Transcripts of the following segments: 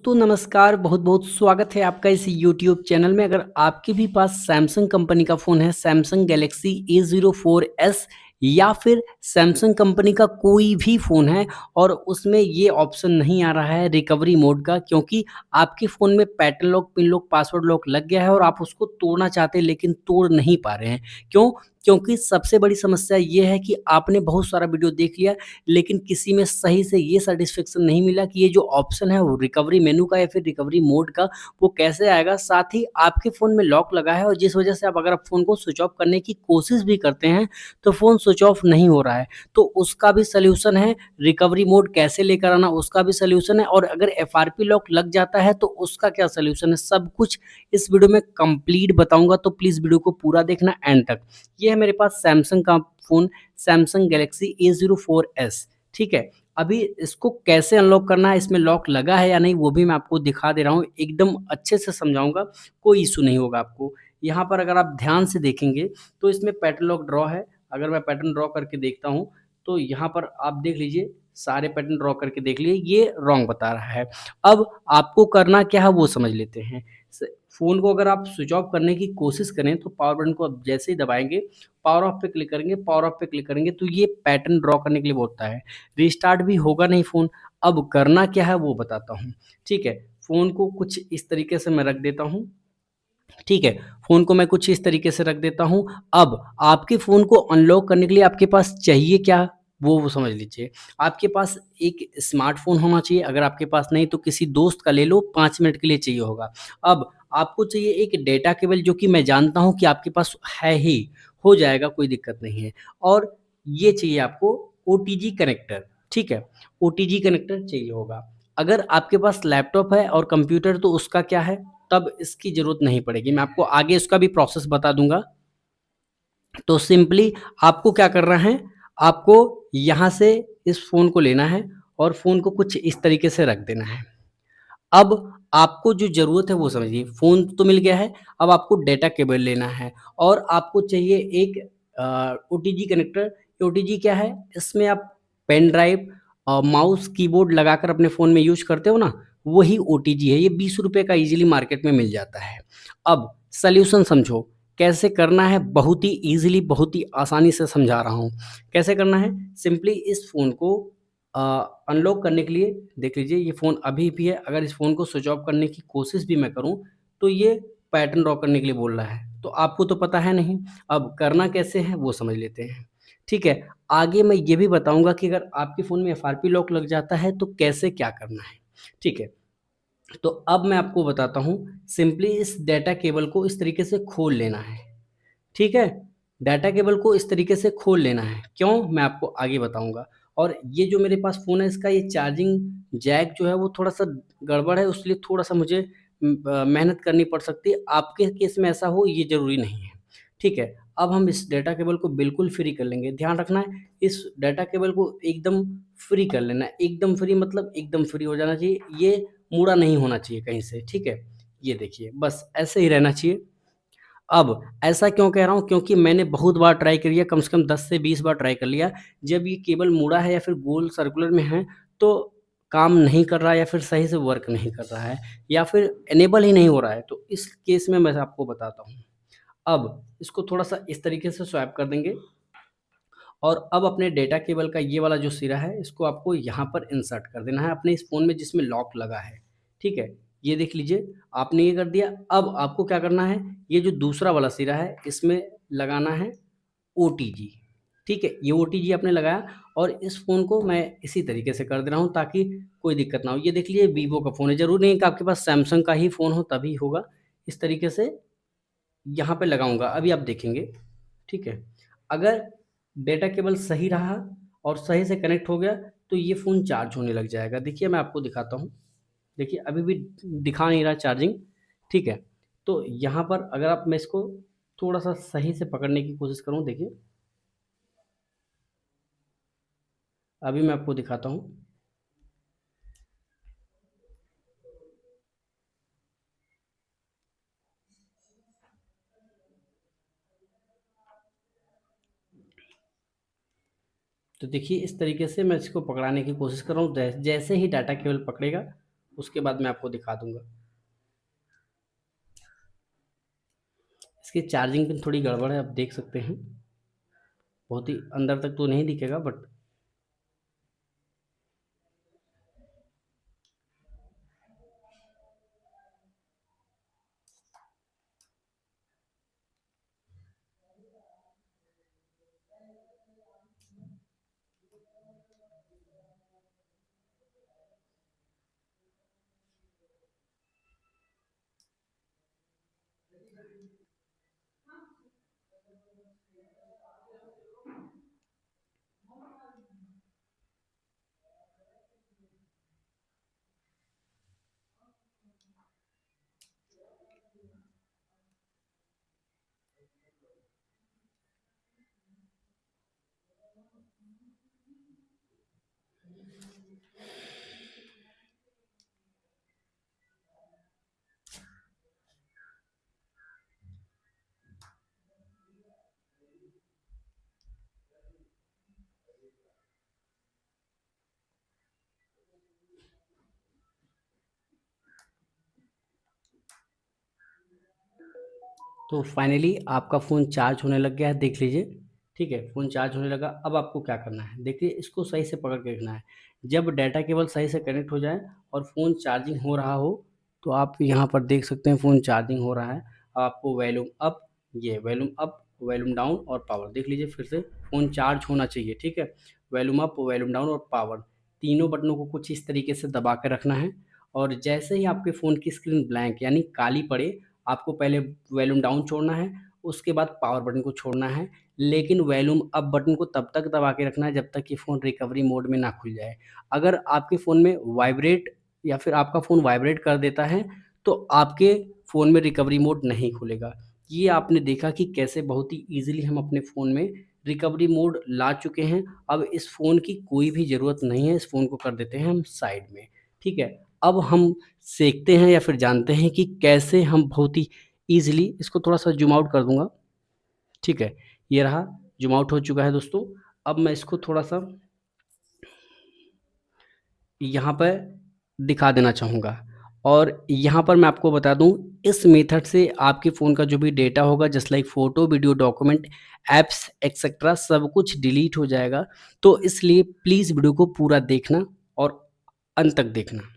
तो नमस्कार, बहुत-बहुत स्वागत है आपका इस यूट्यूब चैनल में। अगर आपके भी पास सैमसंग कंपनी का फ़ोन है, सैमसंग गैलेक्सी A04s या फिर सैमसंग कंपनी का कोई भी फ़ोन है और उसमें ये ऑप्शन नहीं आ रहा है रिकवरी मोड का, क्योंकि आपके फ़ोन में pattern lock, pin lock, password lock लग गया है और आप उसको तोड़ना चाहते हैं लेकिन तोड़ नहीं पा रहे हैं। क्यों? क्योंकि सबसे बड़ी समस्या ये है कि आपने बहुत सारा वीडियो देख लिया, लेकिन किसी में सही से ये सैटिस्फैक्शन नहीं मिला कि ये जो ऑप्शन है वो रिकवरी मेनू का या फिर रिकवरी मोड का वो कैसे आएगा। साथ ही आपके फ़ोन में लॉक लगा है और जिस वजह से आप अगर फ़ोन को स्विच ऑफ करने की कोशिश भी करते हैं तो फ़ोन स्विच ऑफ नहीं हो रहा है। तो उसका भी सॉल्यूशन है, रिकवरी मोड कैसे लेकर आना उसका भी सॉल्यूशन है, और अगर एफआरपी लॉक लग जाता है तो उसका क्या सॉल्यूशन है, सब कुछ इस वीडियो में कंप्लीट बताऊँगा। तो प्लीज़ वीडियो को पूरा देखना एंड तक। ये है मेरे पास सैमसंग का फ़ोन, सैमसंग गैलेक्सी A04s, ठीक है। अभी इसको कैसे अनलॉक करना है, इसमें लॉक लगा है या नहीं, वो भी मैं आपको दिखा दे रहा हूँ, एकदम अच्छे से समझाऊँगा, कोई इश्यू नहीं होगा आपको। यहाँ पर अगर आप ध्यान से देखेंगे तो इसमें पैटर्न लॉक ड्रॉ है। अगर मैं पैटर्न ड्रॉ करके देखता हूँ तो यहाँ पर आप देख लीजिए, सारे पैटर्न ड्रॉ करके देख लीजिए, ये रॉन्ग बता रहा है। अब आपको करना क्या है वो समझ लेते हैं। स फ़ोन को अगर आप स्विच ऑफ करने की कोशिश करें तो पावर बटन को आप जैसे ही दबाएँगे, पावर ऑफ पे क्लिक करेंगे, पावर ऑफ पे क्लिक करेंगे तो ये पैटर्न ड्रॉ करने के लिए बोलता है। रिस्टार्ट भी होगा नहीं फ़ोन। अब करना क्या है वो बताता हूँ, ठीक है? फ़ोन को कुछ इस तरीके से मैं रख देता हूँ, ठीक है? फ़ोन को मैं कुछ इस तरीके से रख देता हूँ। अब आपके फ़ोन को अनलॉक करने के लिए आपके पास चाहिए क्या? वो समझ लीजिए। आपके पास एक स्मार्टफ़ोन होना चाहिए, अगर आपके पास नहीं तो किसी दोस्त का ले लो, 5 मिनट के लिए चाहिए होगा। अब आपको चाहिए एक डेटा केबल, जो कि मैं जानता हूँ कि आपके पास है ही, हो जाएगा, कोई दिक्कत नहीं है। और ये चाहिए आपको ओटीजी कनेक्टर, ठीक है? ओटीजी कनेक्टर चाहिए होगा। अगर आपके पास लैपटॉप है और कंप्यूटर तो उसका क्या है? तब इसकी ज़रूरत नहीं पड़ेगी। मैं आपको आगे इसका भी प्रोसेस बता दूँगा। तो सिंपली आपको क्या करना है, आपको यहाँ से इस फ़ोन को लेना है और फ़ोन को कुछ इस तरीके से रख देना है। अब आपको जो ज़रूरत है वो समझिए, फ़ोन तो मिल गया है, अब आपको डेटा केबल लेना है और आपको चाहिए एक ओटीजी कनेक्टर। ओटीजी क्या है? इसमें आप पेन ड्राइव, माउस, कीबोर्ड लगाकर अपने फ़ोन में यूज़ करते हो ना, वही ओटीजी है। ये ₹20 का ईज़िली मार्केट में मिल जाता है। अब सॉल्यूशन समझो, कैसे करना है, बहुत ही ईज़िली, बहुत ही आसानी से समझा रहा हूँ। कैसे करना है? सिंपली इस फ़ोन को अ, अनलॉक करने के लिए देख लीजिए, ये फ़ोन अभी भी है। अगर इस फ़ोन को स्विच ऑफ करने की कोशिश भी मैं करूँ, तो ये पैटर्न ड्रॉ करने के लिए बोल रहा है। तो आपको तो पता है नहीं, अब करना कैसे है वो समझ लेते हैं। ठीक है, आगे मैं ये भी बताऊँगा कि अगर आपके फ़ोन में एफआरपी लॉक लग जाता है तो कैसे क्या करना है। ठीक है, तो अब मैं आपको बताता हूँ, सिंपली इस डेटा केबल को इस तरीके से खोल लेना है। ठीक है? डाटा केबल को इस तरीके से खोल लेना है। क्यों? मैं आपको आगे बताऊँगा। और ये जो मेरे पास फ़ोन है, इसका ये चार्जिंग जैक जो है वो थोड़ा-सा गड़बड़ है, उसलिए थोड़ा-सा मुझे मेहनत करनी पड़ सकती है। आपके केस में ऐसा हो ये ज़रूरी नहीं है। ठीक है? अब हम इस डाटा केबल को बिल्कुल फ्री कर लेंगे। ध्यान रखना है, इस डाटा केबल को एकदम फ्री कर लेना है। एकदम फ्री मतलब एकदम फ्री हो जाना चाहिए। ये मुड़ा नहीं होना चाहिए कहीं से, ठीक है? ये देखिए, बस ऐसे ही रहना चाहिए। अब ऐसा क्यों कह रहा हूँ? क्योंकि मैंने बहुत बार ट्राई कर लिया, कम से कम 10 से 20 बार ट्राई कर लिया। जब ये केबल मुड़ा है या फिर गोल सर्कुलर में है, तो काम नहीं कर रहा है या फिर सही से वर्क नहीं कर रहा है या फिर इनेबल ही नहीं हो रहा है। तो इस केस में मैं आपको बताता हूँ। अब इसको थोड़ा-सा इस तरीके से स्वैप कर देंगे और अब अपने डेटा केबल का ये वाला जो सिरा है, इसको आपको यहाँ पर इंसर्ट कर देना है अपने इस फ़ोन में जिसमें लॉक लगा है। ठीक है? ये देख लीजिए, आपने ये कर दिया। अब आपको क्या करना है, ये जो दूसरा वाला सिरा है, इसमें लगाना है ओटीजी। ठीक है? ये ओटीजी आपने लगाया और इस फ़ोन को मैं इसी तरीके से कर दे रहा हूँ ताकि कोई दिक्कत ना हो। ये देख लीजिए, वीवो का फ़ोन है, ज़रूरी नहीं है कि आपके पास सैमसंग का ही फ़ोन हो तभी होगा। इस तरीके से यहाँ पे लगाऊँगा, अभी आप देखेंगे, ठीक है? अगर डेटा केबल सही रहा और सही से कनेक्ट हो गया, तो ये फ़ोन चार्ज होने लग जाएगा। देखिए, मैं आपको दिखाता हूँ। देखिए, अभी भी दिखा नहीं रहा चार्जिंग, ठीक है? तो यहाँ पर अगर आप मैं इसको थोड़ा-सा सही से पकड़ने की कोशिश करूँ, देखिए, अभी मैं आपको दिखाता हूँ। तो देखिए, इस तरीके से मैं इसको पकड़ाने की कोशिश कर रहा हूँ। जैसे ही डाटा केबल पकड़ेगा, उसके बाद मैं आपको दिखा दूंगा। इसकी चार्जिंग पिन थोड़ी गड़बड़ है, आप देख सकते हैं, बहुत ही अंदर तक तो नहीं दिखेगा बट तो फाइनली आपका फ़ोन चार्ज होने लग गया है, देख लीजिए। ठीक है, फ़ोन चार्ज होने लगा। अब आपको क्या करना है, देखिए इसको सही से पकड़ के रखना है। जब डाटा केबल सही से कनेक्ट हो जाए और फ़ोन चार्जिंग हो रहा हो, तो आप यहाँ पर देख सकते हैं फ़ोन चार्जिंग हो रहा है। अब आपको वॉल्यूम अप, ये वॉल्यूम अप, वॉल्यूम डाउन और पावर देख लीजिए फिर से। फ़ोन चार्ज होना चाहिए, ठीक है। वॉल्यूम अप, वॉल्यूम डाउन और पावर, तीनों बटनों को कुछ इस तरीके से दबा के रखना है। और जैसे ही आपके फ़ोन की स्क्रीन ब्लैंक यानी काली पड़े, आपको पहले वॉल्यूम डाउन छोड़ना है, उसके बाद पावर बटन को छोड़ना है। लेकिन वॉल्यूम अप बटन को तब तक दबा के रखना है जब तक कि फ़ोन रिकवरी मोड में ना खुल जाए। अगर आपके फ़ोन में वाइब्रेट या फिर आपका फ़ोन वाइब्रेट कर देता है, तो आपके फ़ोन में रिकवरी मोड नहीं खुलेगा। ये आपने देखा कि कैसे बहुत ही ईज़िली हम अपने फ़ोन में रिकवरी मोड ला चुके हैं। अब इस फ़ोन की कोई भी ज़रूरत नहीं है, इस फ़ोन को कर देते हैं हम साइड में, ठीक है। अब हम सीखते हैं या फिर जानते हैं कि कैसे हम बहुत ही ईज़िली इसको थोड़ा-सा ज़ूम आउट कर दूँगा, ठीक है। ये रहा, ज़ूम आउट हो चुका है दोस्तों। अब मैं इसको थोड़ा-सा यहाँ पे दिखा देना चाहूँगा और यहाँ पर मैं आपको बता दूँ, इस मेथड से आपके फ़ोन का जो भी डेटा होगा just like photo, video, document, apps etcetera सब कुछ डिलीट हो जाएगा। तो इसलिए प्लीज़ वीडियो को पूरा देखना और अंत तक देखना।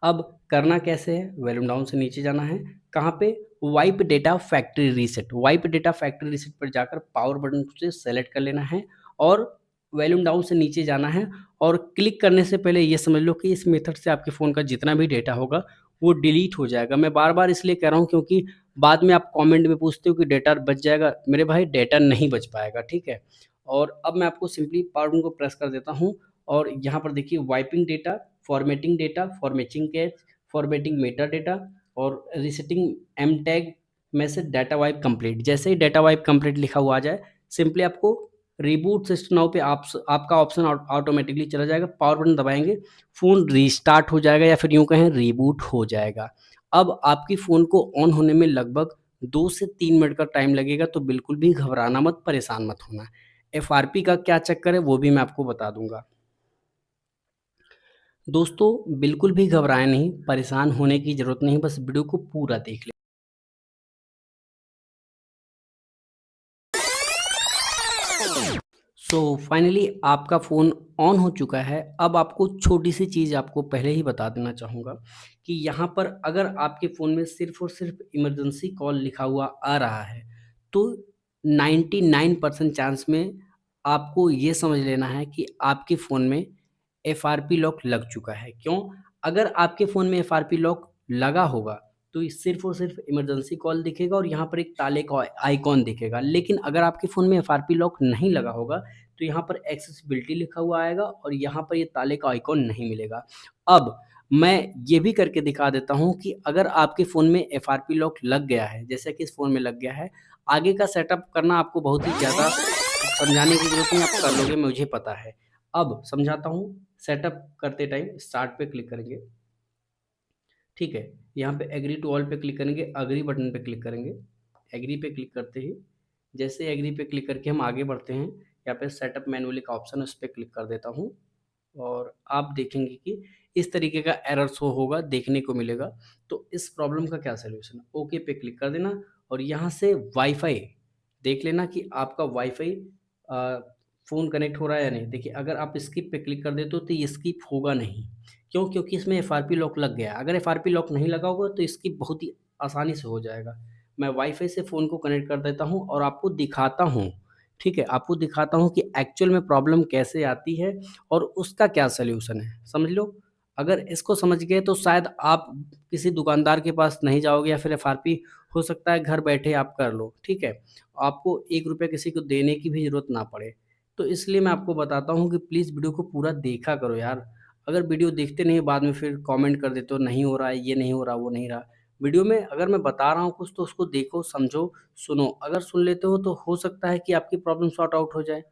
अब करना कैसे है, वॉल्यूम डाउन से नीचे जाना है, कहाँ पे, wipe data factory reset, wipe data factory reset पर जाकर पावर बटन से सेलेक्ट कर लेना है और वॉल्यूम डाउन से नीचे जाना है। और क्लिक करने से पहले ये समझ लो कि इस मेथड से आपके फ़ोन का जितना भी डेटा होगा वो डिलीट हो जाएगा। मैं बार बार इसलिए कह रहा हूँ क्योंकि बाद में आप कमेंट में पूछते हो कि डेटा बच जाएगा, मेरे भाई डेटा नहीं बच पाएगा, ठीक है। और अब मैं आपको सिंपली पावर बटन को प्रेस कर देता हूँ और यहाँ पर देखिए wiping data, formatting data, formatting catch, formatting Meta data और रीसेटिंग एम टैग में से डाटा वाइप कंप्लीट। जैसे ही डाटा वाइप कंप्लीट लिखा हुआ आ जाए, सिंपली आपको रिबूट सिस्टम नाउ पे आपका ऑप्शन ऑटोमेटिकली चला जाएगा। पावर बटन दबाएंगे, फ़ोन रीस्टार्ट हो जाएगा या फिर यूँ कहें रीबूट हो जाएगा। अब आपकी फ़ोन को ऑन होने में लगभग 2 से 3 मिनट का टाइम लगेगा, तो बिल्कुल भी घबराना मत, परेशान मत होना। एफआरपी का क्या चक्कर है वो भी मैं आपको बता दूँगा। दोस्तों बिल्कुल भी घबराएँ नहीं, परेशान होने की ज़रूरत नहीं, बस वीडियो को पूरा देख लें। सो फाइनली आपका फ़ोन ऑन हो चुका है। अब आपको छोटी-सी चीज़ आपको पहले ही बता देना चाहूँगा कि यहाँ पर अगर आपके फ़ोन में सिर्फ़ और सिर्फ़ इमरजेंसी कॉल लिखा हुआ आ रहा है, तो 99% चांस में आपको ये समझ लेना है कि आपके फ़ोन में एफआरपी लॉक लग चुका है। क्यों? अगर आपके फ़ोन में एफआरपी लॉक लगा होगा, तो ये सिर्फ़ और सिर्फ़ इमरजेंसी कॉल दिखेगा और यहाँ पर एक ताले का आइकॉन दिखेगा। लेकिन अगर आपके फ़ोन में एफआरपी लॉक नहीं लगा होगा, तो यहाँ पर एक्सेसिबिलिटी लिखा हुआ आएगा और यहाँ पर ये ताले का आइकॉन नहीं मिलेगा। अब मैं ये भी करके दिखा देता हूँ कि अगर आपके फ़ोन में एफआरपी लॉक लग गया है, जैसे कि इस फ़ोन में लग गया है, आगे का सेटअप करना आपको बहुत ही ज़्यादा समझाने की ज़रूरत नहीं, आप कर लोगे मुझे पता है। अब समझाता हूँ, सेटअप करते टाइम स्टार्ट पे क्लिक करेंगे, ठीक है? यहाँ पे एग्री टू ऑल पे क्लिक करेंगे, एग्री बटन पे क्लिक करेंगे। एग्री पे क्लिक करते ही जैसे एग्री पे क्लिक करके हम आगे बढ़ते हैं, यहाँ पे सेटअप मैनुअली का ऑप्शन है, उस पे क्लिक कर देता हूँ। और आप देखेंगे कि इस तरीके का एरर शो होगा, देखने को मिलेगा। तो इस प्रॉब्लम का क्या सॉल्यूशन है? ओके पे क्लिक कर देना और यहाँ से वाईफ़ाई देख लेना कि आपका वाईफ़ाई फ़ोन कनेक्ट हो रहा है या नहीं। देखिए, अगर आप स्किप पे क्लिक कर देते हो तो ये स्किप होगा नहीं। क्यों? क्योंकि इसमें एफआरपी लॉक लग गया है। अगर एफआरपी लॉक नहीं लगा होगा तो स्किप बहुत ही आसानी से हो जाएगा। मैं वाईफ़ाई से फ़ोन को कनेक्ट कर देता हूँ और आपको दिखाता हूँ, ठीक है? आपको दिखाता हूँ कि एक्चुअल में प्रॉब्लम कैसे आती है और उसका क्या सॉल्यूशन है, समझ लो। अगर इसको समझ गए तो शायद आप किसी दुकानदार के पास नहीं जाओगे या फिर एफआरपी हो सकता है घर बैठे आप कर लो, ठीक है? आपको ₹1 किसी को देने की भी ज़रूरत ना पड़े। तो इसलिए मैं आपको बताता हूँ कि प्लीज़ वीडियो को पूरा देखा करो यार। अगर वीडियो देखते नहीं बाद में फिर कमेंट कर देते हो नहीं हो रहा है, ये नहीं हो रहा, वो नहीं रहा। वीडियो में अगर मैं बता रहा हूँ कुछ तो उसको देखो, समझो, सुनो। अगर सुन लेते हो तो हो सकता है कि आपकी प्रॉब्लम सॉर्ट आउट हो जाए।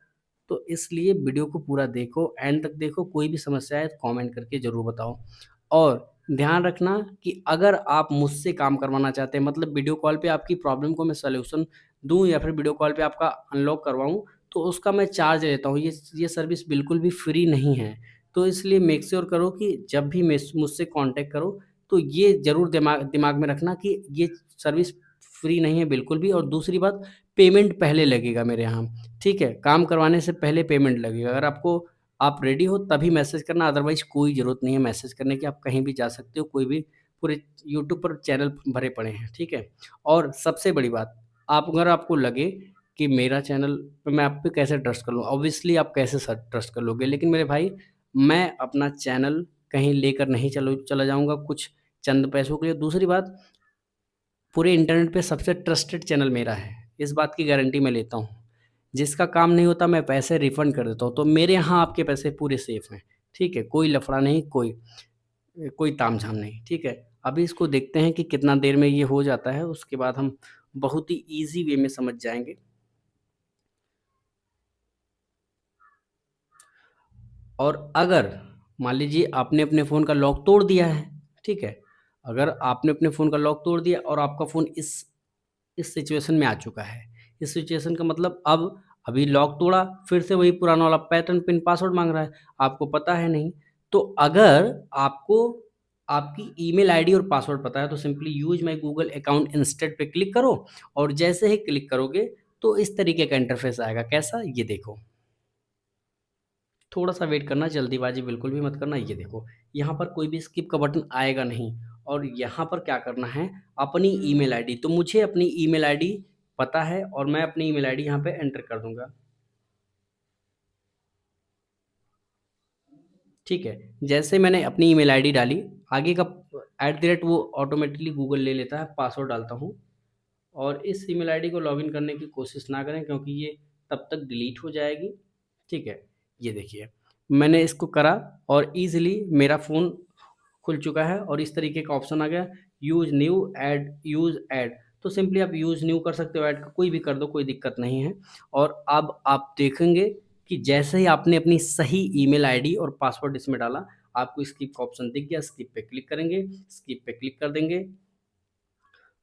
तो इसलिए वीडियो को पूरा देखो, एंड तक देखो, कोई भी समस्या है तो कमेंट करके ज़रूर बताओ। और ध्यान रखना कि अगर आप मुझसे काम करवाना चाहते हैं मतलब वीडियो कॉल पे आपकी प्रॉब्लम को मैं सॉल्यूशन दूँ या फिर वीडियो कॉल पे आपका अनलॉक करवाऊँ, तो उसका मैं चार्ज लेता हूँ। ये सर्विस बिल्कुल भी फ्री नहीं है। तो इसलिए मेक श्योर करो कि जब भी मुझसे कॉन्टैक्ट करो, तो ये ज़रूर दिमाग दिमाग में रखना कि ये सर्विस फ्री नहीं है बिल्कुल भी। और दूसरी बात, पेमेंट पहले लगेगा मेरे यहाँ, ठीक है? काम करवाने से पहले पेमेंट लगेगा। अगर आप रेडी हो तभी मैसेज करना, अदरवाइज़ कोई ज़रूरत नहीं है मैसेज करने की, आप कहीं भी जा सकते हो, कोई भी पूरे यूट्यूब पर चैनल भरे पड़े हैं, ठीक है? और सबसे बड़ी बात, अगर आपको लगे कि मेरा चैनल पे मैं आप पे कैसे ट्रस्ट कर लूँ? ऑब्वियसली आप कैसे ट्रस्ट कर लोगे? लेकिन मेरे भाई, मैं अपना चैनल कहीं लेकर नहीं चला जाऊँगा कुछ चंद पैसों के लिए। दूसरी बात, पूरे इंटरनेट पे सबसे ट्रस्टेड चैनल मेरा है, इस बात की गारंटी मैं लेता हूँ। जिसका काम नहीं होता मैं पैसे रिफ़ंड कर देता हूँ, तो मेरे यहाँ आपके पैसे पूरे सेफ़ हैं, ठीक है? कोई लफड़ा नहीं, कोई तामझाम नहीं, ठीक है? अभी इसको देखते हैं कि कितना देर में ये हो जाता है, उसके बाद हम बहुत ही ईज़ी वे में समझ जाएँगे। और अगर मान लीजिए आपने अपने फ़ोन का लॉक तोड़ दिया है, ठीक है? अगर आपने अपने फ़ोन का लॉक तोड़ दिया और आपका फ़ोन इस सिचुएशन में आ चुका है। इस सिचुएशन का मतलब अब अभी लॉक तोड़ा, फिर से वही पुराना वाला पैटर्न पिन पासवर्ड माँग रहा है, आपको पता है नहीं। तो अगर आपको आपकी ईमेल आईडी और पासवर्ड पता है तो simply use my Google account instead पे क्लिक करो और जैसे ही क्लिक करोगे तो इस तरीके का इंटरफ़ेस आएगा। कैसा? ये देखो। थोड़ा-सा वेट करना, जल्दीबाज़ी बिल्कुल भी मत करना। ये देखो, यहाँ पर कोई भी स्किप का बटन आएगा नहीं और यहाँ पर क्या करना है, अपनी ईमेल आईडी। तो मुझे अपनी ईमेल आईडी पता है और मैं अपनी ईमेल आईडी यहाँ पे एंटर कर दूँगा, ठीक है? जैसे मैंने अपनी ईमेल आईडी डाली, आगे का वो ऑटोमेटिकली गूगल ले लेता है, पासवर्ड डालता हूँ और इस ईमेल आईडी को लॉगिन करने की कोशिश ना करें क्योंकि ये तब तक डिलीट हो जाएगी, ठीक है? ये देखिए, मैंने इसको करा और ईज़िली मेरा फ़ोन खुल चुका है और इस तरीके का ऑप्शन आ गया, यूज़ ऐड। तो सिंपली आप यूज़ न्यू कर सकते हो, ऐड का कोई भी कर दो, कोई दिक्कत नहीं है। और अब आप देखेंगे कि जैसे ही आपने अपनी सही ईमेल आईडी और पासवर्ड इसमें डाला, आपको स्किप का ऑप्शन दिख गया, स्किप पे क्लिक करेंगे, स्किप पे क्लिक कर देंगे,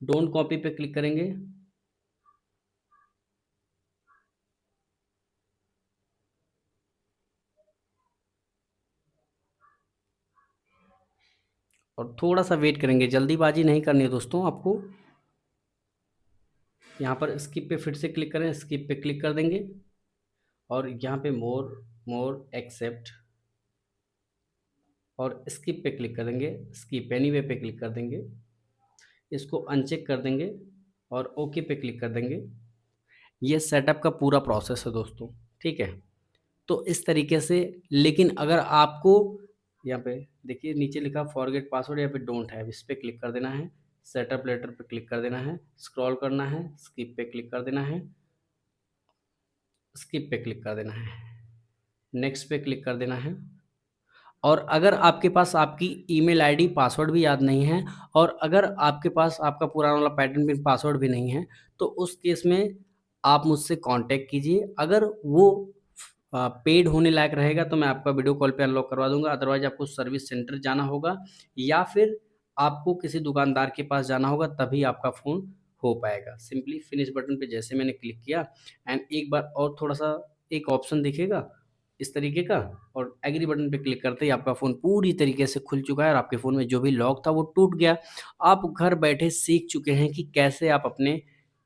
डोंट कॉपी पे क्लिक करेंगे और थोड़ा-सा वेट करेंगे, जल्दीबाज़ी नहीं करनी है दोस्तों आपको। यहाँ पर स्किप पे फिर से क्लिक करें, स्किप पे क्लिक कर देंगे और यहाँ पे मोर एक्सेप्ट और स्किप पे क्लिक कर देंगे, स्किप एनीवे पे क्लिक कर देंगे, इसको अनचेक कर देंगे और ओके पे क्लिक कर देंगे। ये सेटअप का पूरा प्रोसेस है दोस्तों, ठीक है? तो इस तरीके से, लेकिन अगर आपको यहाँ पे देखिए नीचे लिखा फॉरगेट पासवर्ड, यहाँ पे डोंट हैव, इस पे क्लिक कर देना है, सेटअप लेटर पे क्लिक कर देना है, स्क्रॉल करना है, स्किप पे क्लिक कर देना है, स्किप पे क्लिक कर देना है, नेक्स्ट पे क्लिक कर देना है। और अगर आपके पास आपकी ईमेल आईडी पासवर्ड भी याद नहीं है और अगर आपके पास आपका पुराना वाला पैटर्न पिन पासवर्ड भी नहीं है, तो उस केस में आप मुझसे कांटेक्ट कीजिए। अगर वो पेड होने लायक रहेगा तो मैं आपका वीडियो कॉल पे अनलॉक करवा दूँगा, अदरवाइज़ आपको सर्विस सेंटर जाना होगा या फिर आपको किसी दुकानदार के पास जाना होगा तभी आपका फ़ोन हो पाएगा। सिंपली फिनिश बटन पे जैसे मैंने क्लिक किया एंड एक बार और थोड़ा-सा एक ऑप्शन दिखेगा, इस तरीके का, और एग्री बटन पे क्लिक करते ही आपका फ़ोन पूरी तरीके से खुल चुका है और आपके फ़ोन में जो भी लॉक था वो टूट गया। आप घर बैठे सीख चुके हैं कि कैसे आप अपने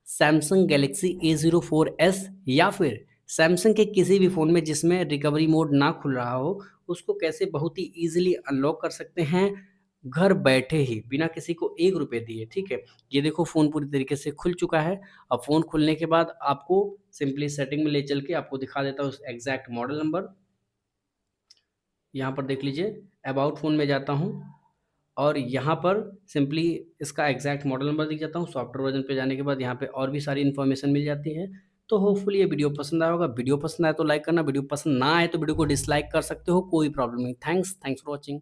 सैमसंग गैलेक्सी A04s या फिर सैमसंग के किसी भी फ़ोन में जिसमें रिकवरी मोड ना खुल रहा हो, उसको कैसे बहुत ही ईज़िली अनलॉक कर सकते हैं, घर बैठे ही, बिना किसी को ₹1 दिए, ठीक है? ये देखो फ़ोन पूरी तरीके से खुल चुका है। अब फ़ोन खुलने के बाद आपको सिंपली सेटिंग में ले चल के आपको दिखा देता हूँ एग्ज़ैक्ट मॉडल नंबर। यहाँ पर देख लीजिए, अबाउट फ़ोन में जाता हूँ और यहाँ पर सिंपली इसका एग्ज़ैक्ट मॉडल नंबर दिख जाता हूँ। सॉफ्टवेयर वर्ज़न पे जाने के बाद यहाँ पे और भी सारी इन्फॉर्मेशन मिल जाती है। तो होपफुली ये वीडियो पसंद आया होगा। वीडियो पसंद आए तो लाइक करना, वीडियो पसंद ना आए तो वीडियो को डिसलाइक कर सकते हो, कोई प्रॉब्लम नहीं। Thanks for watching.